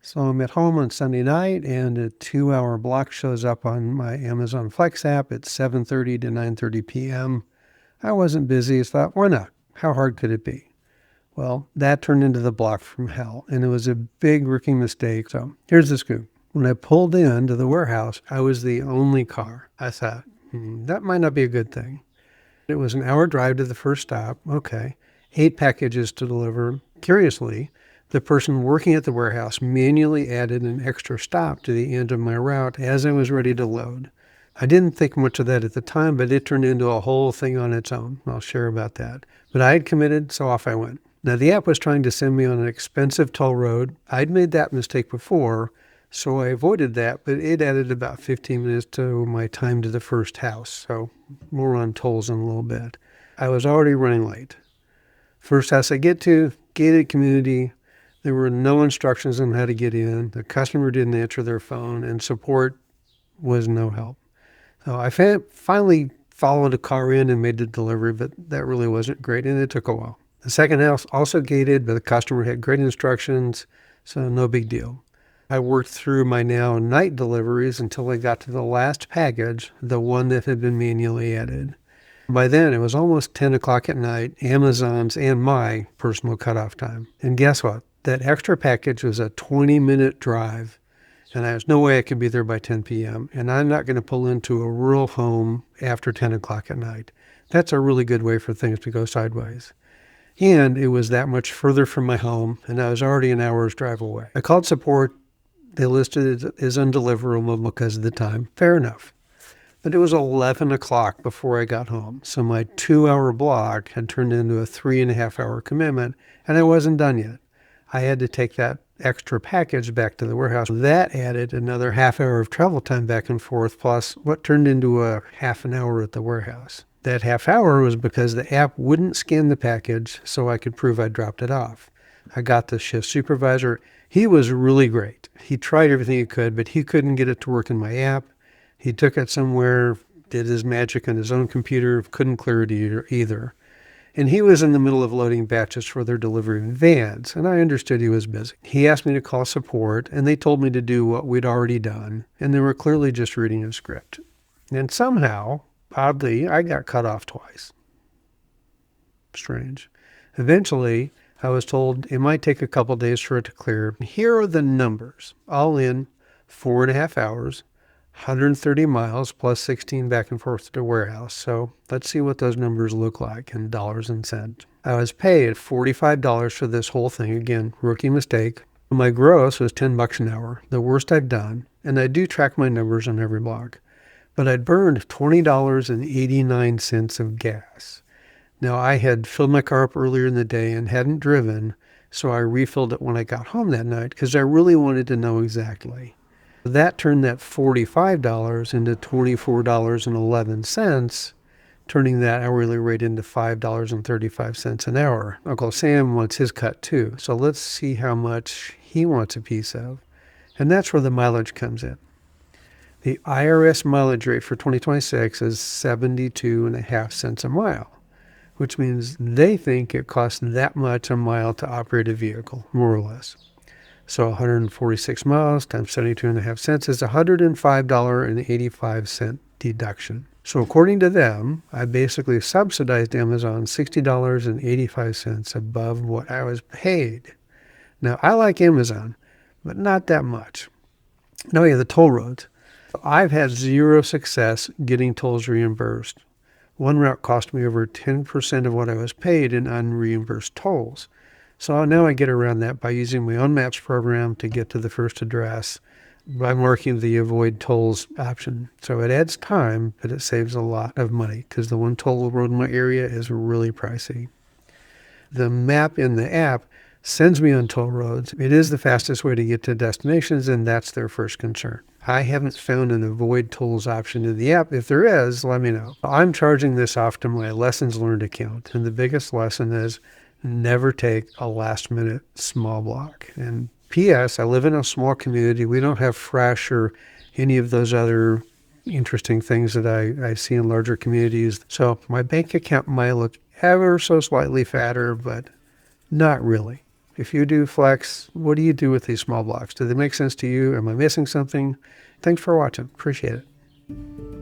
So I'm at home on Sunday night and a 2-hour block shows up on my Amazon Flex app at 7:30 to 9:30 p.m. I wasn't busy, so I thought, why not? How hard could it be? Well, that turned into the block from hell, and it was a big rookie mistake. So here's the scoop. When I pulled into the warehouse, I was the only car. I thought, that might not be a good thing. It was an hour drive to the first stop. Okay. 8 packages to deliver. Curiously, the person working at the warehouse manually added an extra stop to the end of my route as I was ready to load. I didn't think much of that at the time, but it turned into a whole thing on its own. I'll share about that. But I had committed, so off I went. Now, the app was trying to send me on an expensive toll road. I'd made that mistake before, so I avoided that, but it added about 15 minutes to my time to the first house. So more on tolls in a little bit. I was already running late. First house I get to, gated community. There were no instructions on how to get in. The customer didn't answer their phone, and support was no help. So I finally followed a car in and made the delivery, but that really wasn't great, and it took a while. The second house also gated, but the customer had great instructions, so no big deal. I worked through my now night deliveries until I got to the last package, the one that had been manually added. By then, it was almost 10 o'clock at night, Amazon's and my personal cutoff time. And guess what? That extra package was a 20-minute drive, and there's no way I could be there by 10 p.m., and I'm not going to pull into a rural home after 10 o'clock at night. That's a really good way for things to go sideways. And it was that much further from my home, and I was already an hour's drive away. I called support. They listed it as undeliverable because of the time. Fair enough. But it was 11 o'clock before I got home, so my 2-hour block had turned into a 3.5-hour commitment, and I wasn't done yet. I had to take that extra package back to the warehouse. That added another half hour of travel time back and forth, plus what turned into a half an hour at the warehouse. That half hour was because the app wouldn't scan the package so I could prove I dropped it off. I got the shift supervisor. He was really great. He tried everything he could, but he couldn't get it to work in my app. He took it somewhere, did his magic on his own computer, couldn't clear it either. And he was in the middle of loading batches for their delivery in vans, and I understood he was busy. He asked me to call support, and they told me to do what we'd already done, and they were clearly just reading a script. And somehow, oddly, I got cut off twice. Strange. Eventually, I was told it might take a couple days for it to clear. Here are the numbers. All in, 4.5 hours, 130 miles plus 16 back and forth to the warehouse. So let's see what those numbers look like in dollars and cents. I was paid $45 for this whole thing. Again, rookie mistake. My gross was $10 an hour, the worst I've done. And I do track my numbers on every block. But I'd burned $20.89 of gas. Now, I had filled my car up earlier in the day and hadn't driven, so I refilled it when I got home that night because I really wanted to know exactly. That turned that $45 into $24.11, turning that hourly rate into $5.35 an hour. Uncle Sam wants his cut too, so let's see how much he wants a piece of. And that's where the mileage comes in. The IRS mileage rate for 2026 is 72.5 cents a mile, which means they think it costs that much a mile to operate a vehicle, more or less. So 146 miles times 72.5 cents is $105.85 deduction. So according to them, I basically subsidized Amazon $60.85 above what I was paid. Now, I like Amazon, but not that much. Now, yeah, the toll roads. I've had zero success getting tolls reimbursed. One route cost me over 10% of what I was paid in unreimbursed tolls. So now I get around that by using my own maps program to get to the first address by marking the avoid tolls option. So it adds time, but it saves a lot of money because the one toll road in my area is really pricey. The map in the app sends me on toll roads. It is the fastest way to get to destinations, and that's their first concern. I haven't found an avoid tolls option in the app. If there is, let me know. I'm charging this off to my lessons learned account, and the biggest lesson is never take a last-minute small block. And P.S., I live in a small community. We don't have Fresh or any of those other interesting things that I see in larger communities. So my bank account might look ever so slightly fatter, but not really. If you do Flex, what do you do with these small blocks? Do they make sense to you? Am I missing something? Thanks for watching. Appreciate it.